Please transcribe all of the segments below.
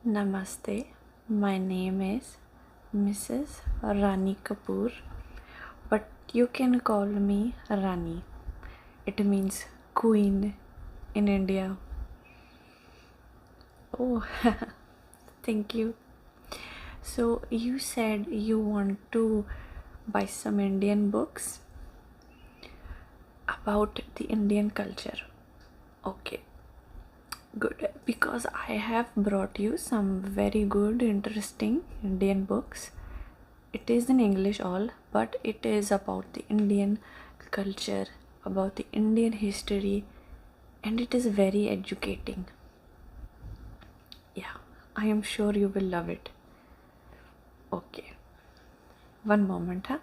Namaste, my name is Mrs. Rani Kapoor, but you can call me Rani. It means queen in India. Oh, thank you. So, you said you want to buy some Indian books about the Indian culture. Okay, good. Because I have brought you some very good, interesting Indian books. It is in English all, but it is about the Indian culture, about the Indian history, and it is very educating. Yeah, I am sure you will love it. Okay, one moment, huh?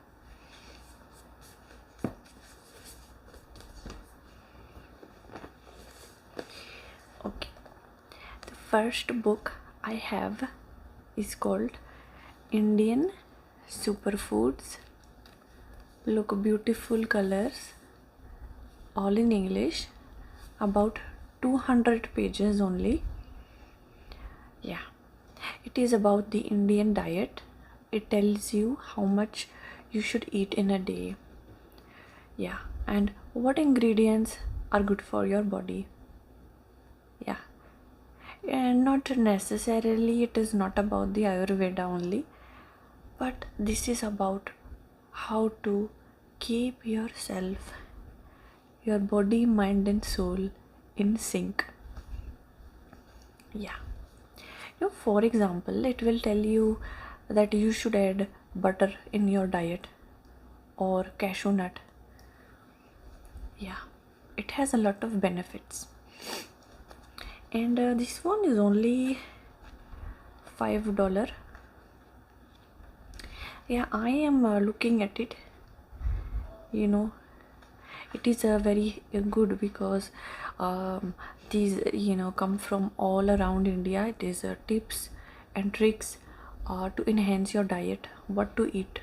Okay, the first book I have is called Indian Superfoods. Look, beautiful colors, all in English, about 200 pages only. Yeah, it is about the Indian diet. It tells you how much you should eat in a day. Yeah, and what ingredients are good for your body. Yeah, and not necessarily, it is not about the Ayurveda only, but this is about how to keep yourself, your body, mind, and soul in sync. Yeah, for example, it will tell you that you should add butter in your diet or cashew nut. Yeah, it has a lot of benefits, and this one is only $5. Yeah, I am looking at it. It is very good because these come from all around India. It is tips and tricks to enhance your diet, what to eat,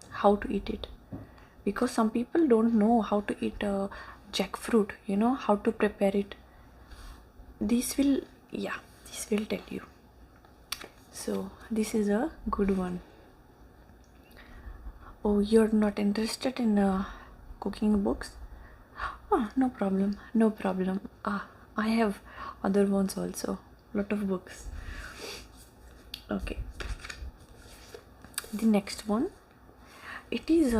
how to eat it, because some people don't know how to eat jackfruit, how to prepare it. This will tell you. So this is a good one. Oh, you're not interested in cooking books? No problem, no problem. I have other ones also, lot of books. Okay, the next one, it is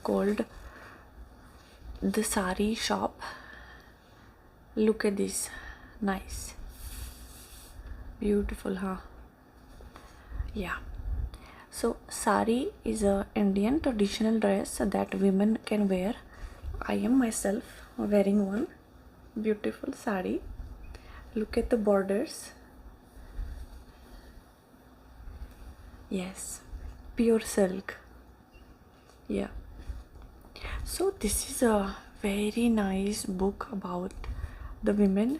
called the Sari Shop. Look at this, nice, beautiful, huh? Yeah. So sari is a Indian traditional dress that women can wear. I am myself wearing one beautiful sari. Look at the borders. Yes, pure silk. Yeah. So this is a very nice book about the women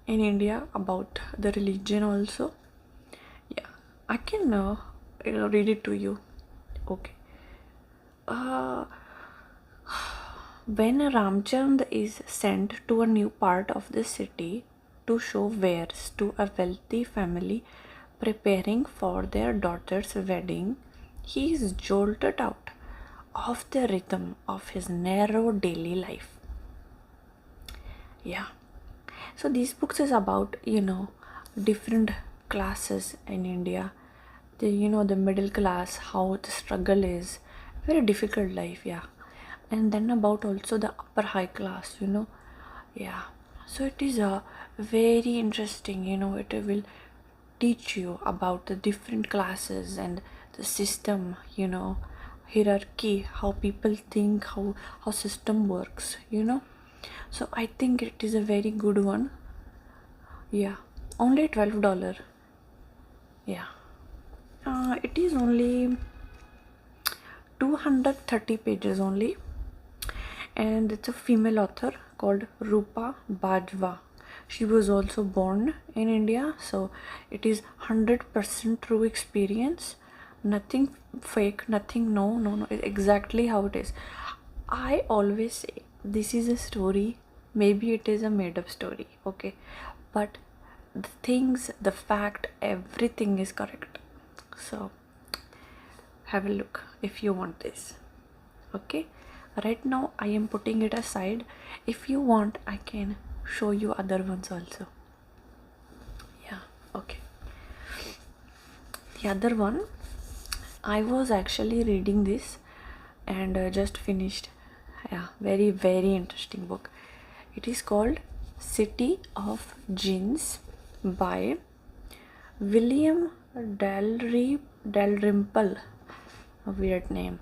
in India, about the religion also. Yeah, I can read it to you. Okay. When Ramchand is sent to a new part of the city to show wares to a wealthy family preparing for their daughter's wedding, he is jolted out of the rhythm of his narrow daily life. Yeah. So these books is about, different classes in India. The middle class, how the struggle is, very difficult life, yeah. And then about also the upper high class, yeah. So it is a very interesting, it will teach you about the different classes and the system, hierarchy, how people think, how system works, So I think it is a very good one. Yeah, only $12. Yeah. It is only 230 pages only, and it's a female author called Rupa Bajwa. She was also born in India, so it is 100% true experience, nothing fake, nothing, no, exactly how it is. I always say this is a story, maybe it is a made up story, okay, but the things, the fact, everything is correct. So have a look if you want this. Okay, right now I am putting it aside. If you want, I can show you other ones also. Yeah, okay. The other one, I was actually reading this and just finished. Yeah, very very interesting book. It is called City of Jinns by William Dalrymple. A weird name.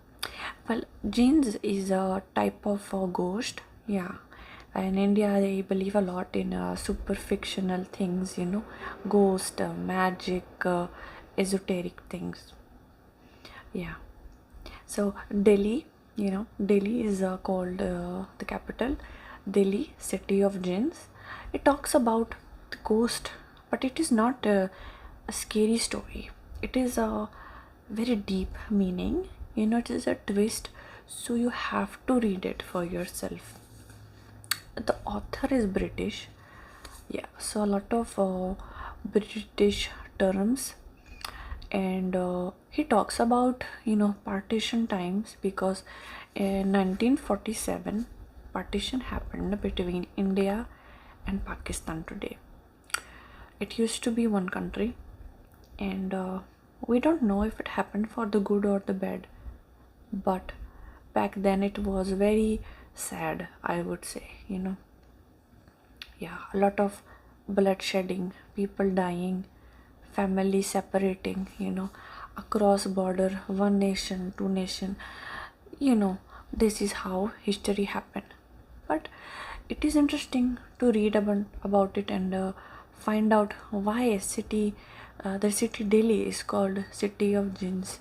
Well, jinns is a type of ghost. Yeah, in India they believe a lot in super fictional things, you know, ghost, magic, esoteric things. Yeah. So Delhi, you know, Delhi is called the capital. Delhi, city of jinns. It talks about the ghost, but it is not a scary story. It is a very deep meaning. You know, it is a twist, so you have to read it for yourself. The author is British. Yeah, so a lot of British terms, and he talks about, you know, partition times, because in 1947 partition happened between India and Pakistan. Today it used to be one country, and we don't know if it happened for the good or the bad, but back then it was very sad, I would say, you know. Yeah, a lot of bloodshedding, people dying, family separating, you know, across border, one nation, two nation, you know. This is how history happened. But it is interesting to read about it and find out why the city Delhi is called City of Jinns,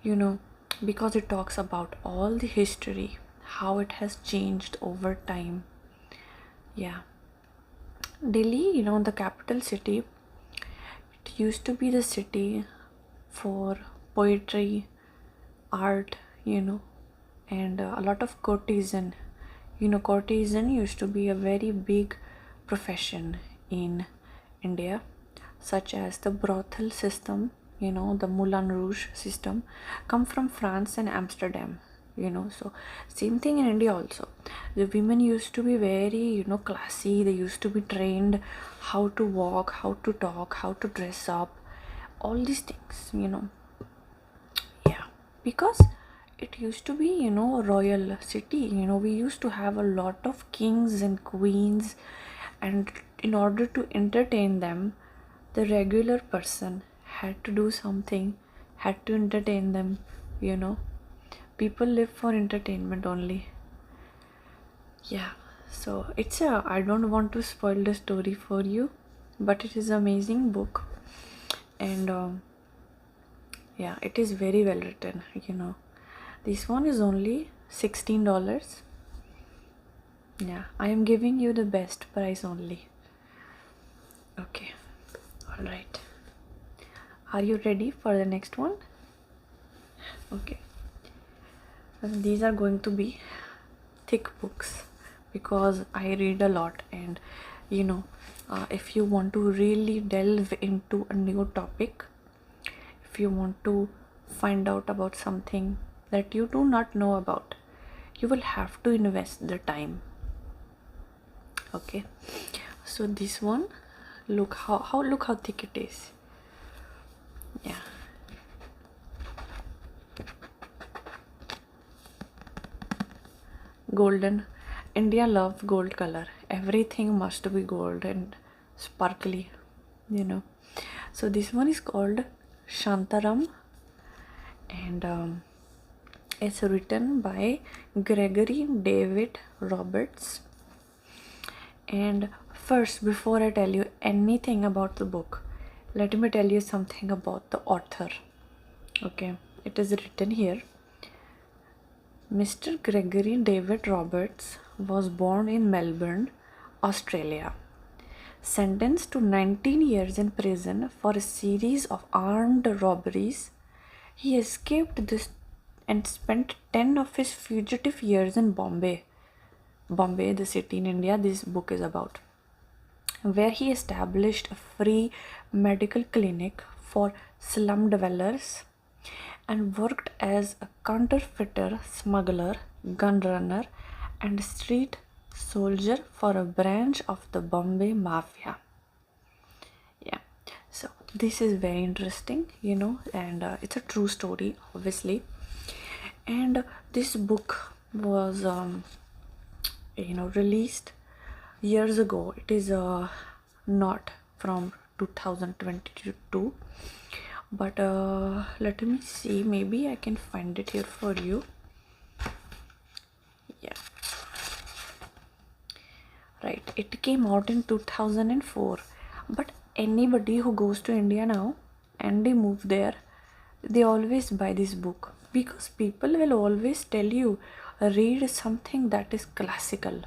you know, because it talks about all the history, how it has changed over time. Yeah, Delhi, you know, the capital city, it used to be the city for poetry, art, you know, and a lot of courtesan. You know, courtesan used to be a very big profession in India, such as the brothel system, you know, the Moulin Rouge system, come from France and Amsterdam, you know. So same thing in India also. The women used to be very, you know, classy. They used to be trained how to walk, how to talk, how to dress up, all these things, you know. Yeah, because it used to be, you know, a royal city. You know, we used to have a lot of kings and queens, and in order to entertain them, the regular person had to do something, had to entertain them, you know. People live for entertainment only. Yeah, so it's a, I don't want to spoil the story for you, but it is an amazing book, and yeah, it is very well written, you know. This one is only $16. Yeah, I am giving you the best price only. Okay, all right. Are you ready for the next one? Okay. These are going to be thick books because I read a lot, and you know, if you want to really delve into a new topic, if you want to find out about something that you do not know about, you will have to invest the time. Okay, so this one, look how thick it is. Yeah, golden. India loves gold color. Everything must be gold and sparkly, you know. So this one is called Shantaram, and it's written by Gregory David Roberts. And first, before I tell you anything about the book, let me tell you something about the author. Okay, it is written here. Mr. Gregory David Roberts was born in Melbourne, Australia. Sentenced to 19 years in prison for a series of armed robberies, he escaped this and spent 10 of his fugitive years in Bombay. Bombay, the city in India, this book is about. where he established a free medical clinic for slum dwellers and worked as a counterfeiter, smuggler, gun runner, and street soldier for a branch of the Bombay Mafia. Yeah, so this is very interesting, and it's a true story, obviously. And this book was, released years ago. It is not from 2022, but let me see, maybe I can find it here for you. Yeah, right, it came out in 2004, but anybody who goes to India now and they move there, they always buy this book, because people will always tell you read something that is classical,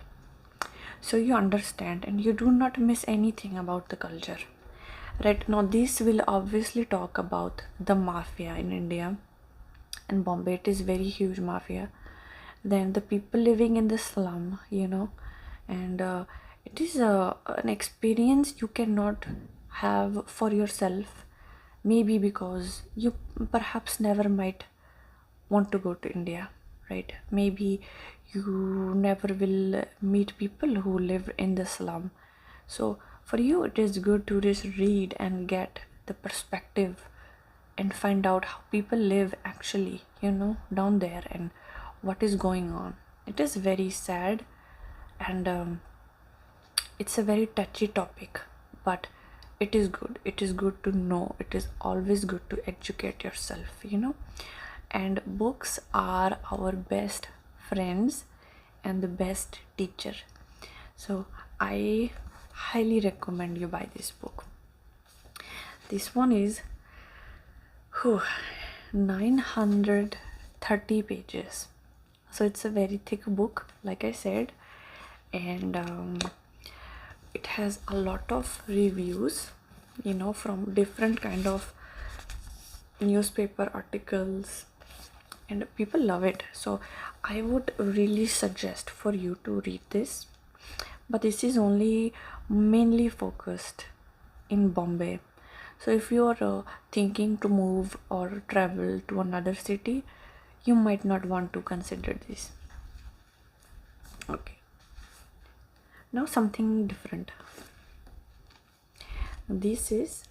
so you understand and you do not miss anything about the culture. Right now, this will obviously talk about the mafia in India and Bombay. It is very huge mafia. Then the people living in the slum, and it is an experience you cannot have for yourself. Maybe because you perhaps never might want to go to India, right? Maybe you never will meet people who live in the slum. So for you, it is good to just read and get the perspective and find out how people live actually, down there and what is going on. It is very sad, and it's a very touchy topic, but it is good. It is good to know. It is always good to educate yourself, and books are our best friends and the best teacher. So I highly recommend you buy this book. This one is 930 pages, so it's a very thick book, like I said, and it has a lot of reviews, from different kind of newspaper articles, and people love it. So I would really suggest for you to read this, but this is only mainly focused in Bombay. So if you are thinking to move or travel to another city, you might not want to consider this. Okay, now something different. This is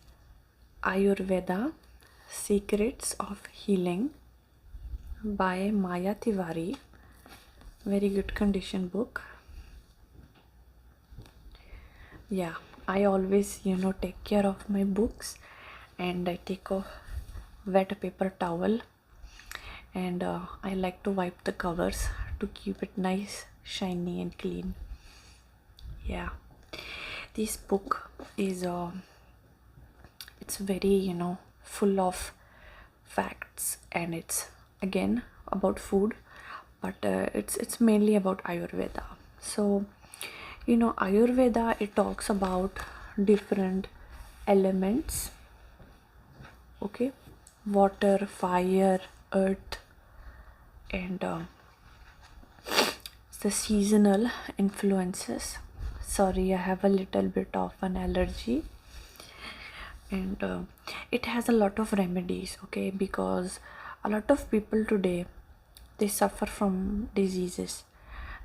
Ayurveda Secrets of Healing by Maya Tiwari. Very good condition book. Yeah, I always take care of my books, and I take a wet paper towel, and I like to wipe the covers to keep it nice, shiny and clean. Yeah, this book is it's very full of facts, and it's again about food, but it's mainly about Ayurveda. So Ayurveda, it talks about different elements, okay, water, fire, earth, and the seasonal influences. Sorry, I have a little bit of an allergy, and it has a lot of remedies, okay, because a lot of people today, they suffer from diseases.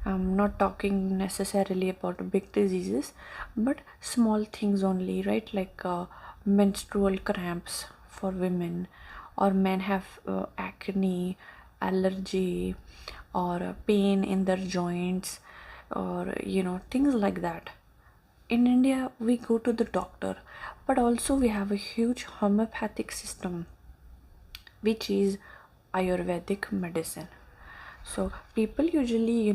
I'm not talking necessarily about big diseases, but small things only, right? Like menstrual cramps for women, or men have acne, allergy, or pain in their joints, or things like that. In India, we go to the doctor, but also we have a huge homeopathic system, which is Ayurvedic medicine. So people usually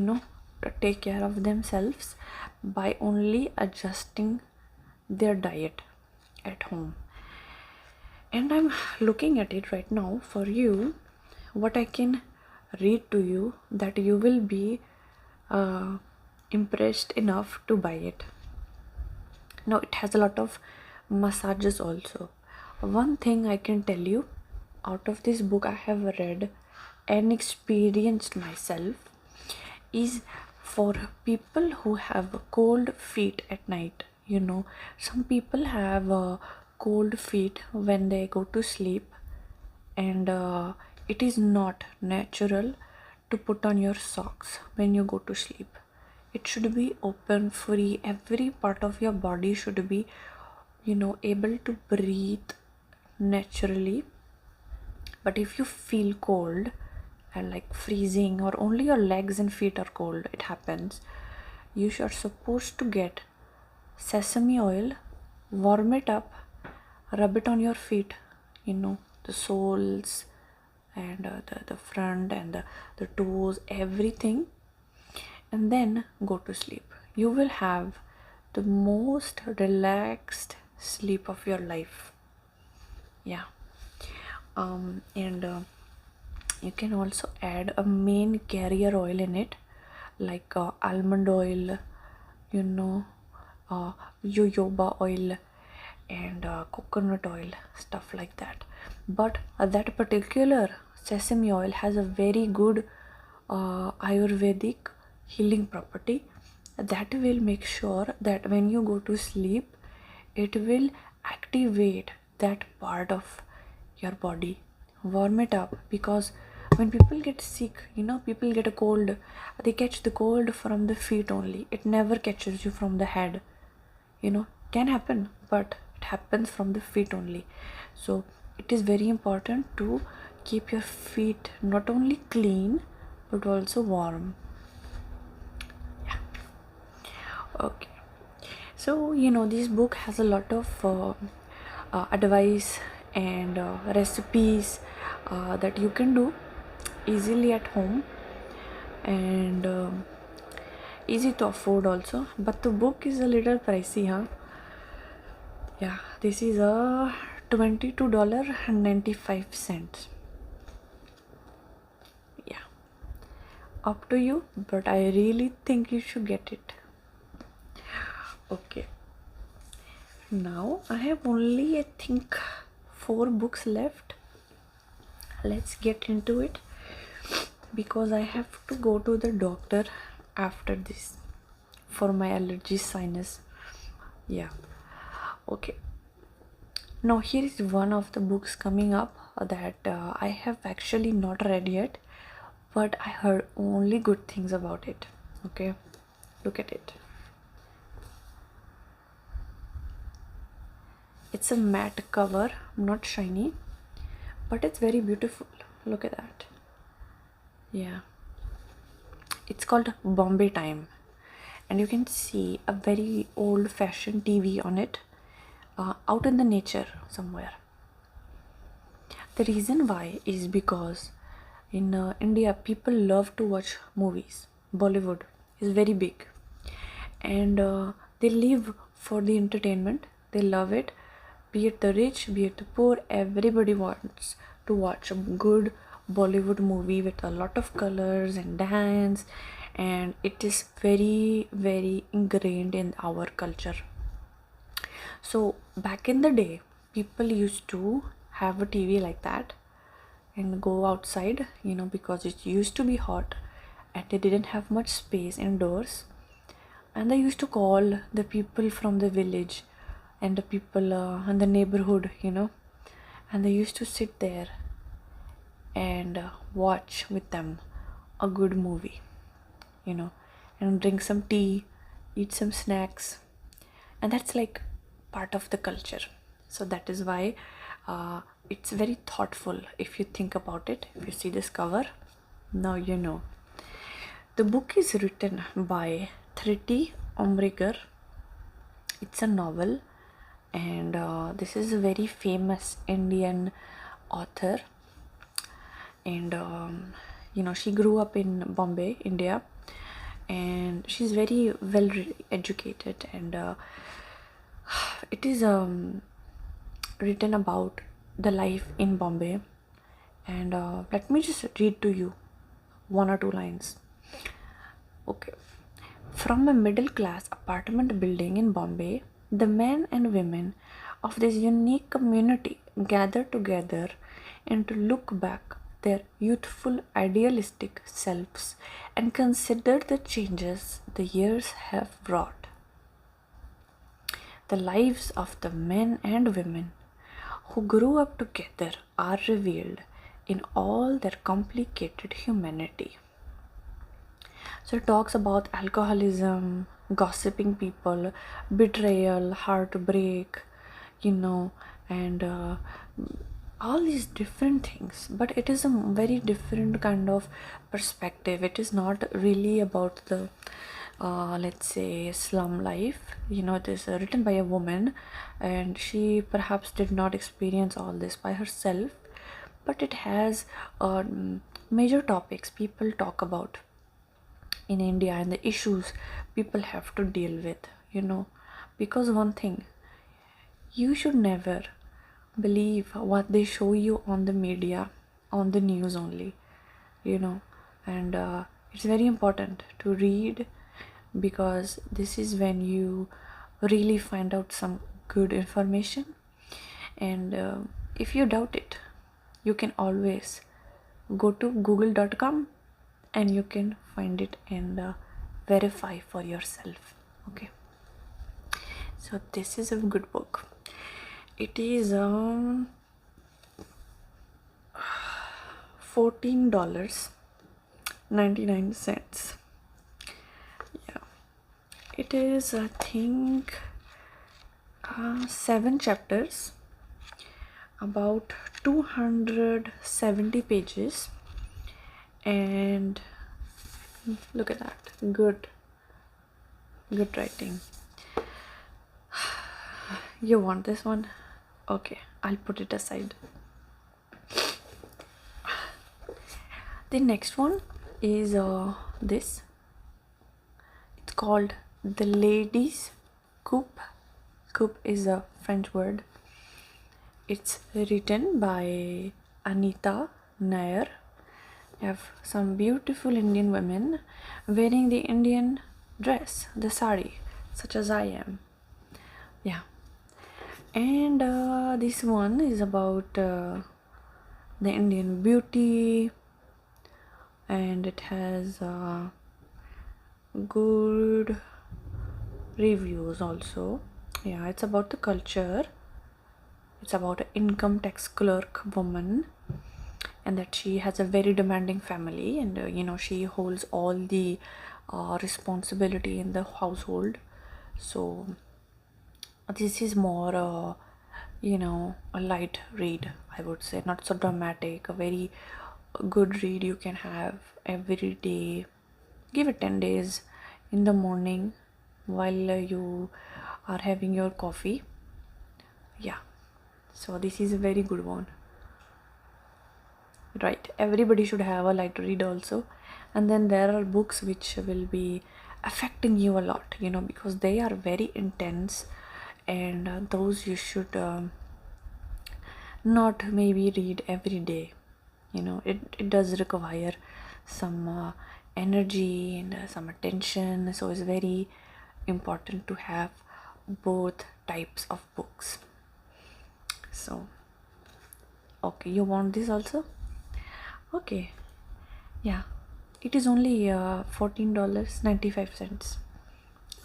take care of themselves by only adjusting their diet at home. And I'm looking at it right now for you, what I can read to you that you will be impressed enough to buy it. Now it has a lot of massages also. One thing I can tell you, out of this book I have read and experienced myself, is for people who have cold feet at night, Some people have cold feet when they go to sleep, and it is not natural to put on your socks when you go to sleep. It should be open, free. Every part of your body should be able to breathe naturally. But if you feel cold and like freezing, or only your legs and feet are cold, it happens, you are supposed to get sesame oil, warm it up, rub it on your feet, the soles, and the front, and the toes, everything, and then go to sleep. You will have the most relaxed sleep of your life. Yeah. And you can also add a main carrier oil in it, like almond oil, you know jojoba oil, and coconut oil, stuff like that. But that particular sesame oil has a very good Ayurvedic healing property that will make sure that when you go to sleep, it will activate that part of your body, warm it up. Because when people get sick, people get a cold, they catch the cold from the feet only. It never catches you from the head. Can happen, but it happens from the feet only. So it is very important to keep your feet not only clean but also warm. Yeah. Okay. So this book has a lot of advice and recipes that you can do easily at home, and easy to afford also. But the book is a little pricey, huh? Yeah, this is a $22.95. Yeah, up to you, but I really think you should get it. Okay, now I have only, I think, 4 books left. Let's get into it, because I have to go to the doctor after this for my allergy sinus. Yeah. Okay, now here is one of the books coming up that I have actually not read yet, but I heard only good things about it. Okay, look at it. It's a matte cover, not shiny, but it's very beautiful. Look at that. Yeah, it's called Bombay Time, and you can see a very old-fashioned TV on it, out in the nature somewhere. The reason why is because in India, people love to watch movies. Bollywood is very big, and they live for the entertainment. They love it. Be it the rich, be it the poor, everybody wants to watch a good Bollywood movie with a lot of colors and dance, and it is very, very ingrained in our culture. So back in the day, people used to have a TV like that and go outside, because it used to be hot and they didn't have much space indoors. And they used to call the people from the village and the people in the neighborhood, and they used to sit there and watch with them a good movie, and drink some tea, eat some snacks, and that's like part of the culture. So that is why it's very thoughtful. If you think about it, if you see this cover, now you know. The book is written by Thriti Omrigar. It's a novel, and this is a very famous Indian author, and she grew up in Bombay, India, and she's very well educated, and it is written about the life in Bombay. And let me just read to you 1 or 2 lines. Okay. From a middle class apartment building in Bombay, the men and women of this unique community gather together and to look back their youthful idealistic selves and consider the changes the years have brought. The lives of the men and women who grew up together are revealed in all their complicated humanity. So it talks about alcoholism, gossiping people, betrayal, heartbreak, you know, and all these different things. But it is a very different kind of perspective. It is not really about the let's say slum life. It is written by a woman, and she perhaps did not experience all this by herself, but it has major topics people talk about in India and the issues people have to deal with, because one thing, you should never believe what they show you on the media, on the news only, and it's very important to read, because this is when you really find out some good information. And if you doubt it, you can always go to google.com and you can find it and verify for yourself. Okay, so this is a good book. It is $14.99. Yeah, it is, I think, 7 chapters, about 270 pages, and look at that, good writing. You want this one? Okay, I'll put it aside. The next one is this. It's called the Ladies Coupe. Coupe is a French word. It's written by Anita Nair. You have some beautiful Indian women wearing the Indian dress, the sari, such as I am. Yeah. And this one is about the Indian beauty, and it has good reviews also. Yeah, it's about the culture. It's about an income tax clerk woman, and that she has a very demanding family, and she holds all the responsibility in the household. So this is more a light read, I would say, not so dramatic, a very good read you can have every day. Give it 10 days in the morning while you are having your coffee. Yeah, so this is a very good one, right? Everybody should have a light read also. And then there are books which will be affecting you a lot, because they are very intense, and those you should not maybe read every day. It does require some energy and some attention, so it's very important to have both types of books. So okay, you want this also? Okay, yeah, it is only $14.95.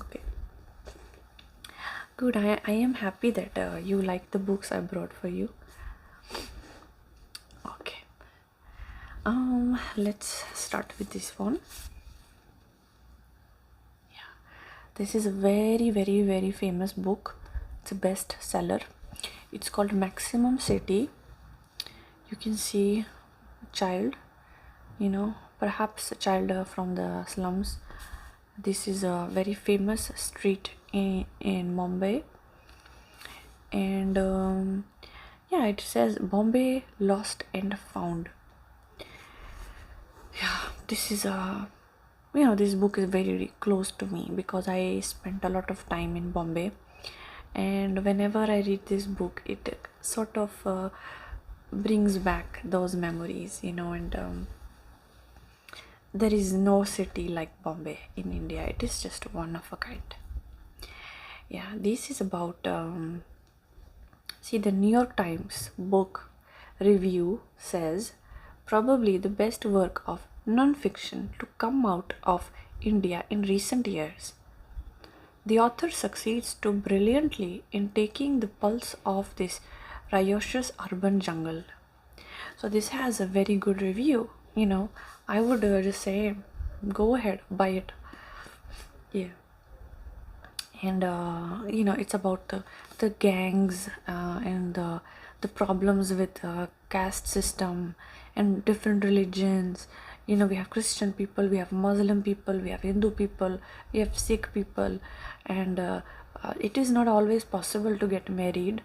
Okay, good. I am happy that you like the books I brought for you. Okay, let's start with this one. Yeah, this is a very, very, very famous book. It's a bestseller. It's called Maximum City. You can see a child, perhaps a child from the slums. This is a very famous street in Bombay, and yeah, it says Bombay Lost and Found. Yeah, this is a this book is very close to me because I spent a lot of time in Bombay, and whenever I read this book, it sort of brings back those memories, and there is no city like Bombay in India. It is just one of a kind. Yeah, this is about see, the New York Times book review says probably the best work of non-fiction to come out of India in recent years. The author succeeds too brilliantly in taking the pulse of this riotous urban jungle. So this has a very good review. I would just say, go ahead, buy it. Yeah. And it's about the gangs and the problems with caste system and different religions. We have Christian people, we have Muslim people, we have Hindu people, we have Sikh people, and it is not always possible to get married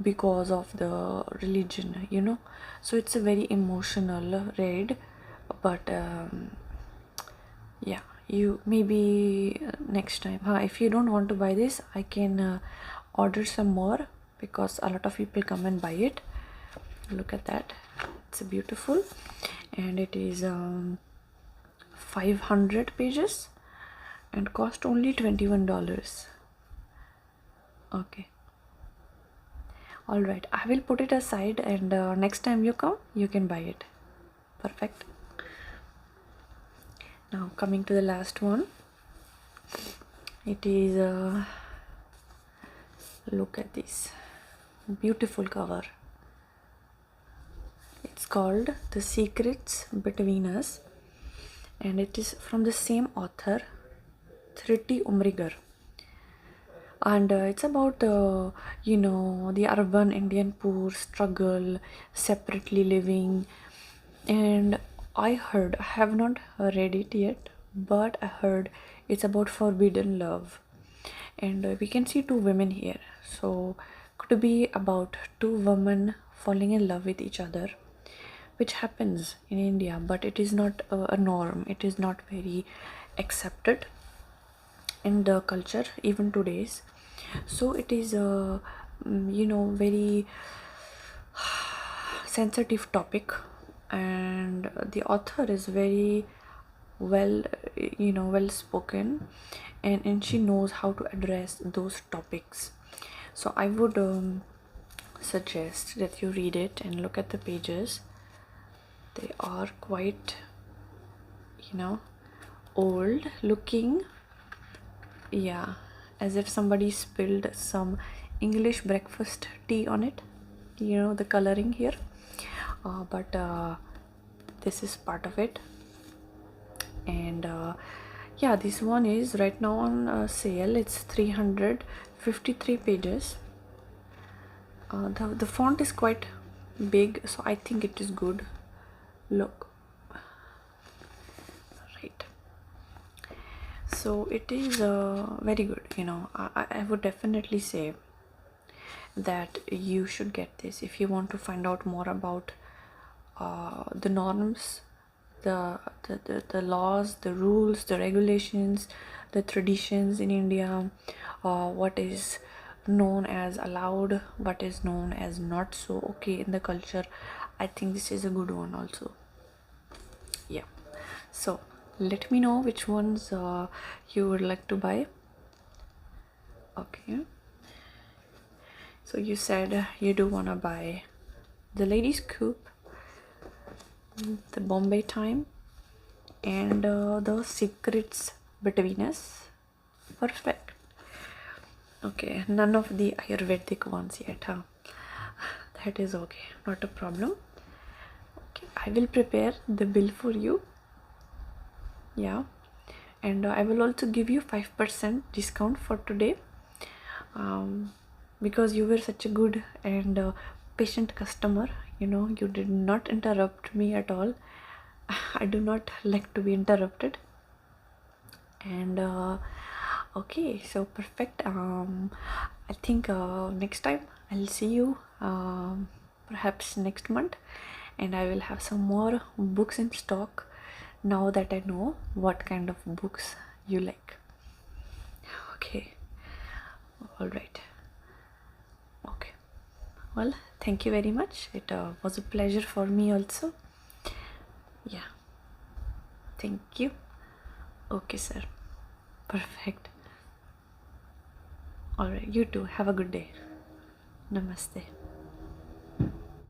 because of the religion. So it's a very emotional read, but yeah, you maybe next time, if you don't want to buy this, I can order some more, because a lot of people come and buy it. Look at that, it's beautiful, and it is 500 pages and cost only $21. Okay, all right, I will put it aside, and next time you come, you can buy it. Perfect. Now coming to the last one, it is look at this beautiful cover. It's called The Secrets Between Us, and it is from the same author, Thriti Umrigar, and it's about the urban Indian poor struggle, separately living. And I have not read it yet, but I heard it's about forbidden love, and we can see two women here. So could be about two women falling in love with each other, which happens in India, but it is not a norm. It is not very accepted in the culture even today's. So it is a very sensitive topic, and the author is very well spoken, and she knows how to address those topics. So I would suggest that you read it and look at the pages. They are quite old looking. Yeah, as if somebody spilled some English breakfast tea on it. The coloring here, but this is part of it. And yeah, this one is right now on sale. It's 353 pages. The font is quite big, so I think it is good. Look, right, so it is very good. I would definitely say that you should get this if you want to find out more about the norms, the laws, the rules, the regulations, the traditions in India, what is known as allowed, what is known as not so okay in the culture. I think this is a good one also. Yeah, so let me know which ones you would like to buy. Okay, so you said you do want to buy the Ladies Coupe, the Bombay Time, and the Secrets Between Us. Perfect. Okay, none of the Ayurvedic ones yet, huh? That is okay, not a problem. Okay, I will prepare the bill for you. Yeah, and I will also give you 5% discount for today, because you were such a good and patient customer. You did not interrupt me at all. I do not like to be interrupted. And okay, so perfect. I think next time I'll see you perhaps next month, and I will have some more books in stock now that I know what kind of books you like. Okay, all right. Okay, well, thank you very much. It was a pleasure for me also. Yeah, thank you. Okay, sir. Perfect. All right, you too. Have a good day. Namaste.